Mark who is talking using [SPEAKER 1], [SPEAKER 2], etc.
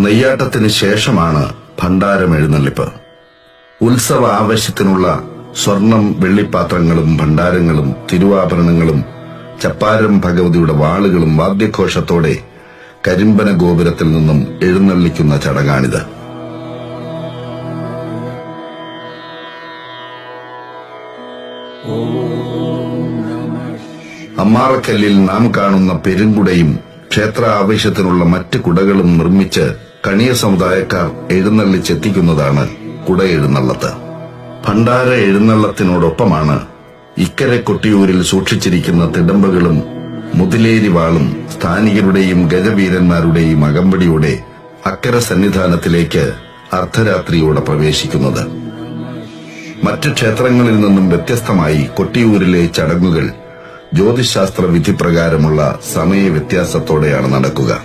[SPEAKER 1] നെയ്യാട്ടത്തിന് ശേഷമാണ് ഭണ്ഡാരം എഴുന്നള്ളിപ്പ്. ഉത്സവ ആവശ്യത്തിനുള്ള സ്വർണം, വെള്ളിപ്പാത്രങ്ങളും ഭണ്ഡാരങ്ങളും തിരുവാഭരണങ്ങളും ചപ്പാരം ഭഗവതിയുടെ വാളുകളും വാദ്യഘോഷത്തോടെ കരിമ്പന ഗോപുരത്തിൽ നിന്നും എഴുന്നള്ളിക്കുന്ന ചടങ്ങാണിത്. അമ്മാറക്കല്ലിൽ നാം കാണുന്ന പെരുങ്കുടയും ക്ഷേത്ര ആവശ്യത്തിനുള്ള മറ്റ് കുടകളും നിർമ്മിച്ച് കണിയ സമുദായക്കാർ എഴുന്നള്ളിച്ചെത്തിക്കുന്നതാണ് കുടയെഴുന്നള്ളത്ത്. ഭണ്ഡാര എഴുന്നള്ളത്തിനോടൊപ്പമാണ് ഇക്കരെ കൊട്ടിയൂരിൽ സൂക്ഷിച്ചിരിക്കുന്ന തിടമ്പകളും മുതിലേരിവാളും സ്ഥാനികരുടെയും ഗജവീരന്മാരുടെയും അകമ്പടിയോടെ അക്കര സന്നിധാനത്തിലേക്ക് അർദ്ധരാത്രിയോടെ പ്രവേശിക്കുന്നത്. മറ്റ് ക്ഷേത്രങ്ങളിൽ നിന്നും വ്യത്യസ്തമായി കൊട്ടിയൂരിലെ ചടങ്ങുകൾ ജ്യോതിശാസ്ത്ര വിധിപ്രകാരമുള്ള സമയ വ്യത്യാസത്തോടെയാണ് നടക്കുക.